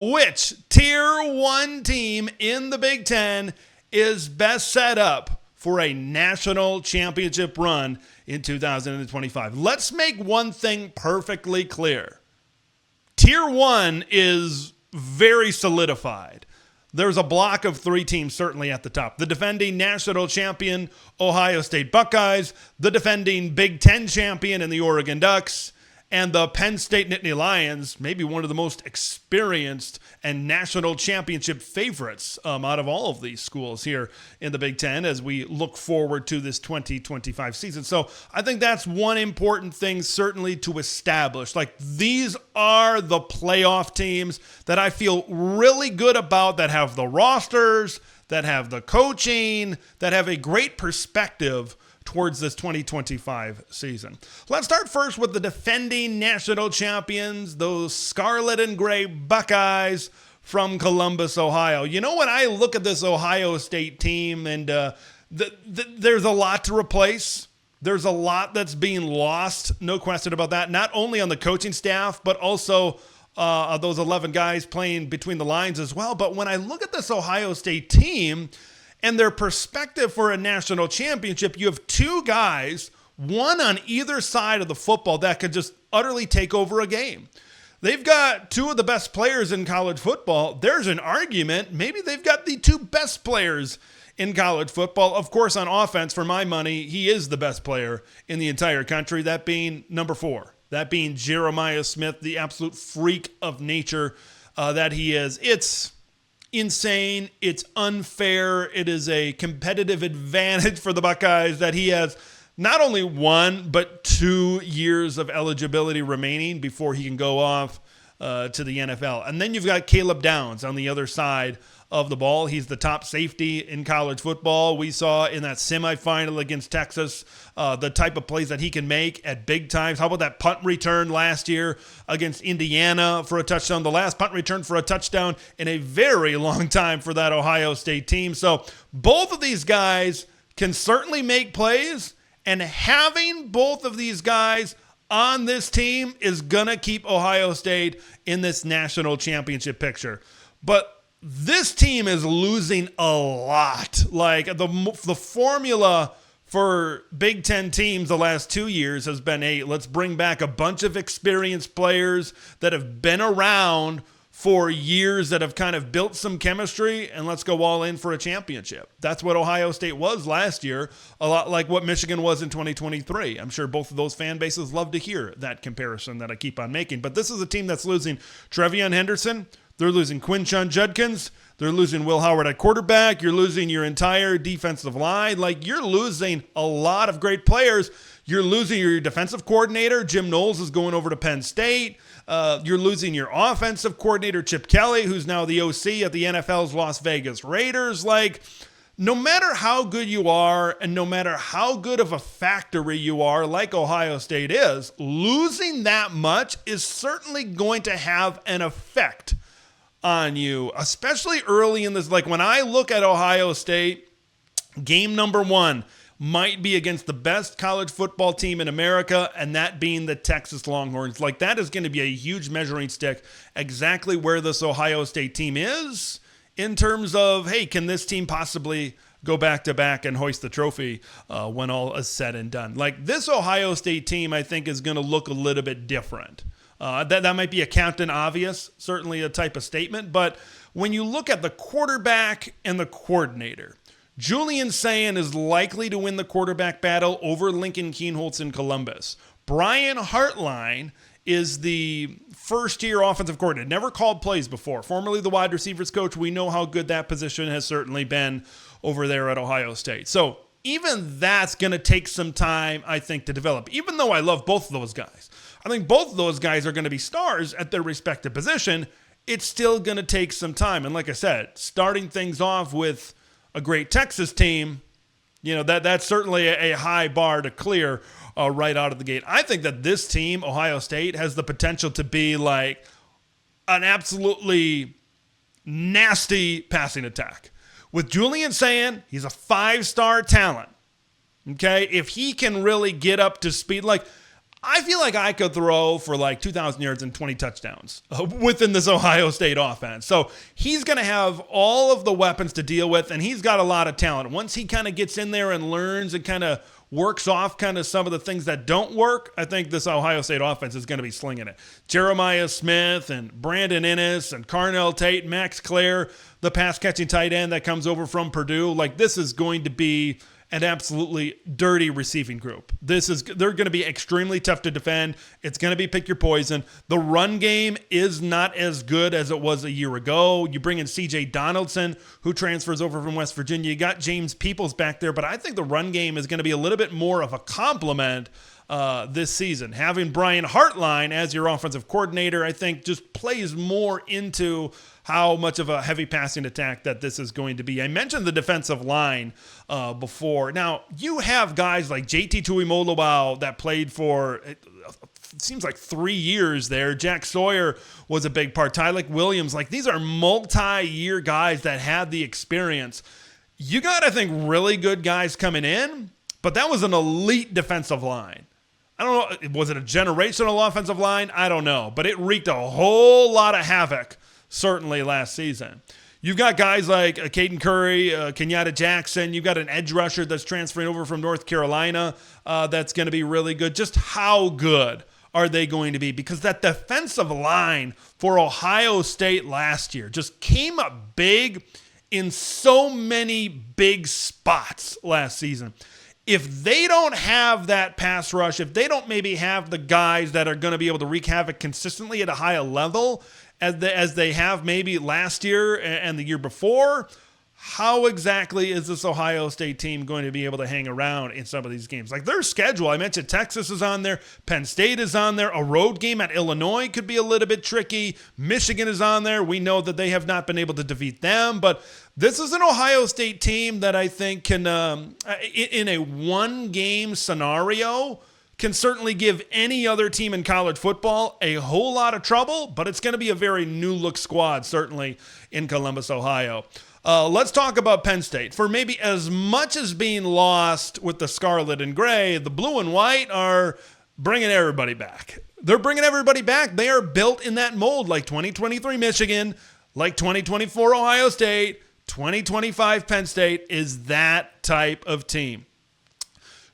Which tier one team in the Big Ten is best set up for a national championship run in 2025? Let's make one thing perfectly clear. Tier one is very solidified. There's a block of three teams certainly at the top. The defending national champion Ohio State Buckeyes, the defending Big Ten champion in the Oregon Ducks, and the Penn State Nittany Lions, maybe one of the most experienced and national championship favorites out of all of these schools here in the Big Ten as we look forward to this 2025 season. So I think that's one important thing certainly to establish. Like, these are the playoff teams that I feel really good about, that have the rosters, that have the coaching, that have a great perspective towards this 2025 season. Let's start first with the defending national champions, those scarlet and gray Buckeyes from Columbus, Ohio. You know, when I look at this Ohio State team, and there's a lot to replace. There's a lot that's being lost, no question about that, not only on the coaching staff, but also those 11 guys playing between the lines as well. But when I look at this Ohio State team and their perspective for a national championship, you have two guys, one on either side of the football, that could just utterly take over a game. They've got two of the best players in college football. There's an argument, maybe they've got the two best players in college football. Of course, on offense, for my money, he is the best player in the entire country, that being number 4. That being Jeremiah Smith, the absolute freak of nature that he is. It's insane. It's unfair. It is a competitive advantage for the Buckeyes that he has not only 1, but 2 years of eligibility remaining before he can go off to the NFL. And then you've got Caleb Downs on the other side of the ball. He's the top safety in college football. We saw in that semifinal against Texas the type of plays that he can make at big times. How about that punt return last year against Indiana for a touchdown? The last punt return for a touchdown in a very long time for that Ohio State team. So both of these guys can certainly make plays, and having both of these guys on this team is going to keep Ohio State in this national championship picture. But this team is losing a lot. Like, the formula for Big Ten teams the last 2 years has been, hey, let's bring back a bunch of experienced players that have been around for years, that have kind of built some chemistry, and let's go all in for a championship. That's what Ohio State was last year, a lot like what Michigan was in 2023. I'm sure both of those fan bases love to hear that comparison that I keep on making. But this is a team that's losing Trevion Henderson. They're losing Quinshon Judkins. They're losing Will Howard at quarterback. You're losing your entire defensive line. Like, you're losing a lot of great players. You're losing your defensive coordinator. Jim Knowles is going over to Penn State. You're losing your offensive coordinator, Chip Kelly, who's now the OC at the NFL's Las Vegas Raiders. Like, no matter how good you are, and no matter how good of a factory you are, like Ohio State is, losing that much is certainly going to have an effect on you, especially early in this. Like, when I look at Ohio State, game number 1 might be against the best college football team in America, and that being the Texas Longhorns. Like, that is going to be a huge measuring stick, exactly where this Ohio State team is in terms of, hey, can this team possibly go back-to-back and hoist the trophy when all is said and done? Like, this Ohio State team, I think, is going to look a little bit different. That might be a Captain Obvious, certainly a type of statement. But when you look at the quarterback and the coordinator, Julian Sayin is likely to win the quarterback battle over Lincoln Kienholz in Columbus. Brian Hartline is the first-year offensive coordinator, never called plays before. Formerly the wide receivers coach, we know how good that position has certainly been over there at Ohio State. So even that's going to take some time, I think, to develop. Even though I love both of those guys, I think both of those guys are going to be stars at their respective position. It's still going to take some time. And like I said, starting things off with a great Texas team, you know, that's certainly a high bar to clear right out of the gate. I think that this team, Ohio State, has the potential to be like an absolutely nasty passing attack. With Julian Sayin, he's a 5-star talent. Okay, if he can really get up to speed, like, I feel like I could throw for like 2,000 yards and 20 touchdowns within this Ohio State offense. So he's going to have all of the weapons to deal with, and he's got a lot of talent. Once he kind of gets in there and learns and kind of works off kind of some of the things that don't work, I think this Ohio State offense is going to be slinging it. Jeremiah Smith and Brandon Inniss and Carnell Tate, Max Clare, the pass-catching tight end that comes over from Purdue. Like, this is going to be an absolutely dirty receiving group. They're going to be extremely tough to defend. It's going to be pick your poison. The run game is not as good as it was a year ago. You bring in C.J. Donaldson, who transfers over from West Virginia. You got James Peoples back there, but I think the run game is going to be a little bit more of a complement this season. Having Brian Hartline as your offensive coordinator, I think, just plays more into how much of a heavy passing attack that this is going to be. I mentioned the defensive line before. Now, you have guys like JT Tuimoloau that played for, it seems like 3 years there. Jack Sawyer was a big part. Tylik Williams. Like, these are multi-year guys that had the experience. You got, I think, really good guys coming in, but that was an elite defensive line. I don't know, was it a generational offensive line? I don't know, but it wreaked a whole lot of havoc, certainly last season. You've got guys like Caden Curry, Kenyatta Jackson. You've got an edge rusher that's transferring over from North Carolina that's going to be really good. Just how good are they going to be? Because that defensive line for Ohio State last year just came up big in so many big spots last season. If they don't have that pass rush, if they don't maybe have the guys that are going to be able to wreak havoc consistently at a higher level as they have maybe last year and the year before, how exactly is this Ohio State team going to be able to hang around in some of these games? Like their schedule, I mentioned Texas is on there, Penn State is on there, a road game at Illinois could be a little bit tricky, Michigan is on there. We know that they have not been able to defeat them, but this is an Ohio State team that I think can, in a one-game scenario, can certainly give any other team in college football a whole lot of trouble, but it's going to be a very new-look squad, certainly in Columbus, Ohio. Let's talk about Penn State. For maybe as much as being lost with the scarlet and gray, the blue and white are bringing everybody back. They're bringing everybody back. They are built in that mold, like 2023 Michigan, like 2024 Ohio State, 2025 Penn State is that type of team.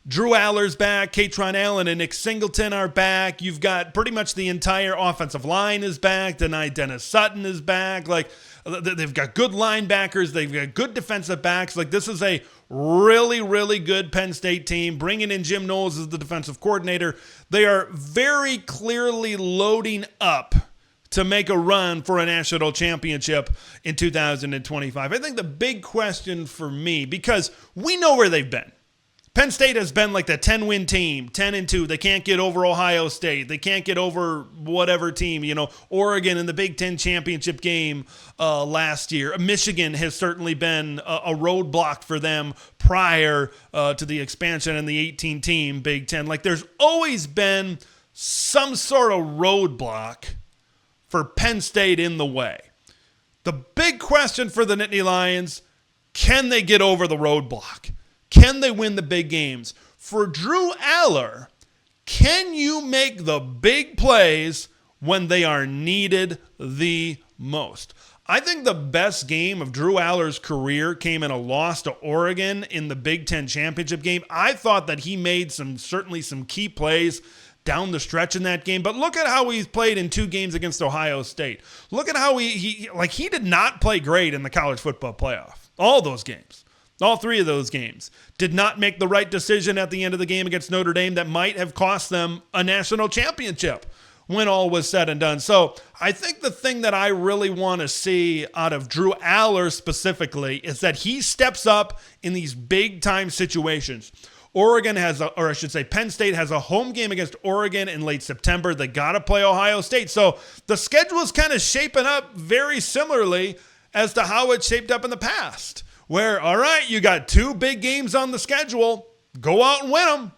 Drew Aller's back. Katron Allen and Nick Singleton are back. You've got pretty much the entire offensive line is back. Dennis Sutton is back. Like, they've got good linebackers. They've got good defensive backs. Like, this is a really, really good Penn State team. Bringing in Jim Knowles as the defensive coordinator. They are very clearly loading up to make a run for a national championship in 2025. I think the big question for me, because we know where they've been. Penn State has been like the 10-win team, 10-2. They can't get over Ohio State. They can't get over whatever team, Oregon in the Big Ten championship game last year. Michigan has certainly been a roadblock for them prior to the expansion and the 18-team Big Ten. Like, there's always been some sort of roadblock for Penn State in the way. The big question for the Nittany Lions, can they get over the roadblock? Can they win the big games? For Drew Aller, can you make the big plays when they are needed the most? I think the best game of Drew Aller's career came in a loss to Oregon in the Big Ten championship game. I thought that he made certainly some key plays down the stretch in that game, but look at how he's played in 2 games against Ohio State. Look at how he did not play great in the college football playoff. All those games. All 3 of those games. Did not make the right decision at the end of the game against Notre Dame that might have cost them a national championship when all was said and done. So I think the thing that I really want to see out of Drew Aller specifically is that he steps up in these big-time situations. Penn State has a home game against Oregon in late September. They got to play Ohio State. So the schedule is kind of shaping up very similarly as to how it shaped up in the past. Where, all right, you got 2 big games on the schedule. Go out and win them.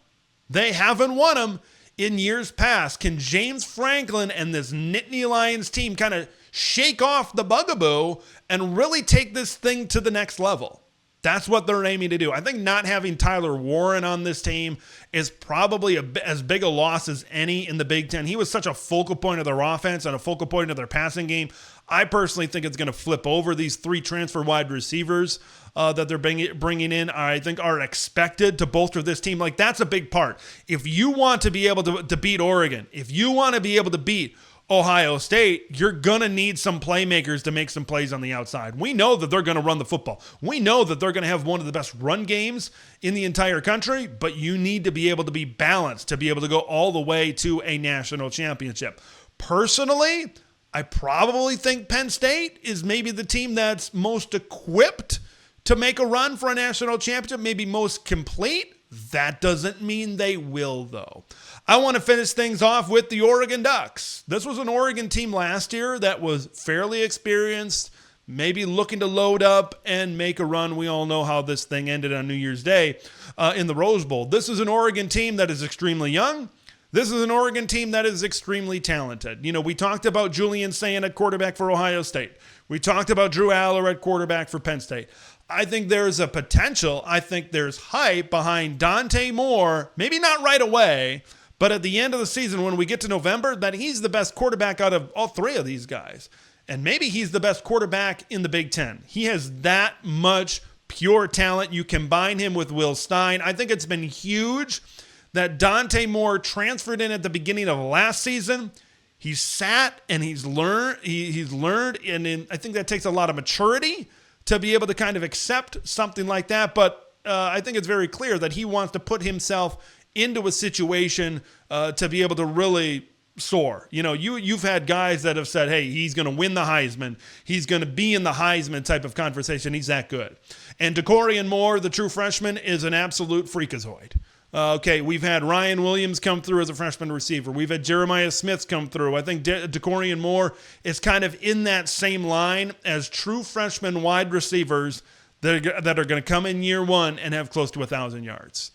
They haven't won them in years past. Can James Franklin and this Nittany Lions team kind of shake off the bugaboo and really take this thing to the next level? That's what they're aiming to do. I think not having Tyler Warren on this team is probably as big a loss as any in the Big Ten. He was such a focal point of their offense and a focal point of their passing game. I personally think it's going to flip over. These 3 transfer wide receivers that they're bringing in, I think, are expected to bolster this team. Like, that's a big part. If you want to be able to beat Oregon, if you want to be able to beat Ohio State, you're going to need some playmakers to make some plays on the outside. We know that they're going to run the football. We know that they're going to have one of the best run games in the entire country, but you need to be able to be balanced to be able to go all the way to a national championship. Personally, I probably think Penn State is maybe the team that's most equipped to make a run for a national championship, maybe most complete. That doesn't mean they will, though. I want to finish things off with the Oregon Ducks. This was an Oregon team last year that was fairly experienced, maybe looking to load up and make a run. We all know how this thing ended on New Year's Day in the Rose Bowl. This is an Oregon team that is extremely young. This is an Oregon team that is extremely talented. You know, we talked about Julian Sayin at quarterback for Ohio State. We talked about Drew Aller at quarterback for Penn State. I think there's a potential. I think there's hype behind Dante Moore, maybe not right away, but at the end of the season, when we get to November, that he's the best quarterback out of all 3 of these guys. And maybe he's the best quarterback in the Big Ten. He has that much pure talent. You combine him with Will Stein. I think it's been huge that Dante Moore transferred in at the beginning of last season. He's sat and he's learned, and I think that takes a lot of maturity to be able to kind of accept something like that. But I think it's very clear that he wants to put himself into a situation to be able to really soar. You know, you've had guys that have said, hey, he's going to win the Heisman. He's going to be in the Heisman type of conversation. He's that good. And DeCorian Moore, the true freshman, is an absolute freakazoid. Okay, we've had Ryan Williams come through as a freshman receiver. We've had Jeremiah Smith come through. I think DeCorian Moore is kind of in that same line as true freshman wide receivers that are going to come in year one and have close to 1,000 yards.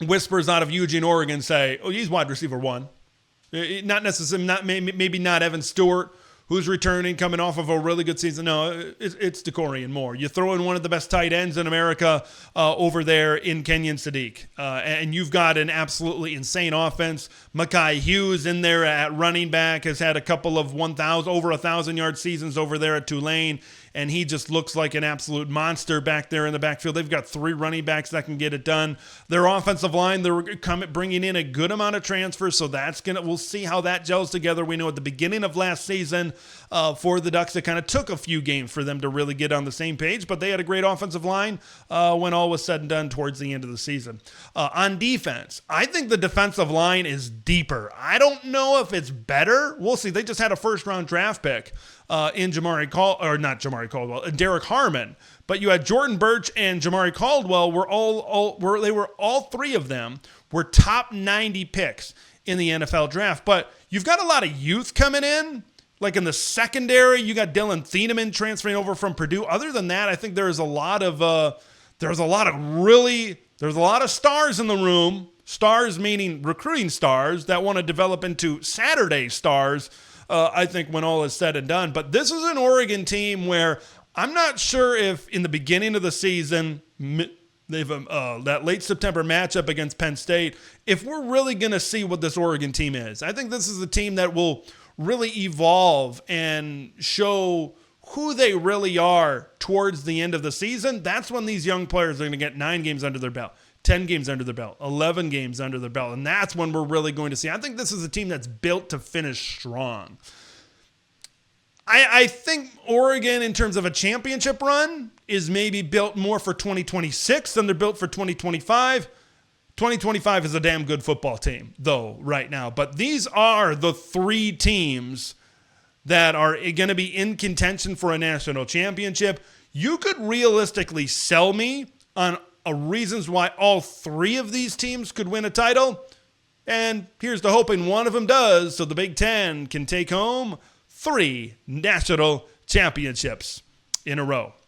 Whispers out of Eugene, Oregon say, oh, he's wide receiver 1. Not necessarily, maybe not Evan Stewart, who's returning, coming off of a really good season. No, it's DeCorian Moore. You throw in one of the best tight ends in America over there in Kenyon Sadiq, and you've got an absolutely insane offense. Mekhi Hughes in there at running back has had a couple of over 1,000-yard seasons over there at Tulane, and he just looks like an absolute monster back there in the backfield. They've got 3 running backs that can get it done. Their offensive line, they're bringing in a good amount of transfers, so we'll see how that gels together. We know at the beginning of last season for the Ducks, it kind of took a few games for them to really get on the same page, but they had a great offensive line when all was said and done towards the end of the season. On defense, I think the defensive line is deeper. I don't know if it's better. We'll see. They just had a first-round draft pick in Derek Harmon. But you had Jordan Birch and Jamari Caldwell. All 3 of them were top 90 picks in the NFL draft. But you've got a lot of youth coming in. Like in the secondary, you got Dylan Thieneman transferring over from Purdue. Other than that, I think there's a lot of stars in the room. Stars meaning recruiting stars that want to develop into Saturday stars. I think when all is said and done. But this is an Oregon team where I'm not sure if in the beginning of the season, they've that late September matchup against Penn State, if we're really going to see what this Oregon team is. I think this is a team that will really evolve and show who they really are towards the end of the season. That's when these young players are going to get 9 games under their belt, 10 games under their belt, 11 games under their belt. And that's when we're really going to see. I think this is a team that's built to finish strong. I think Oregon, in terms of a championship run, is maybe built more for 2026 than they're built for 2025. 2025 is a damn good football team, though, right now. But these are the 3 teams that are going to be in contention for a national championship. You could realistically sell me on reasons why all 3 of these teams could win a title. And here's to hoping one of them does, so the Big Ten can take home 3 national championships in a row.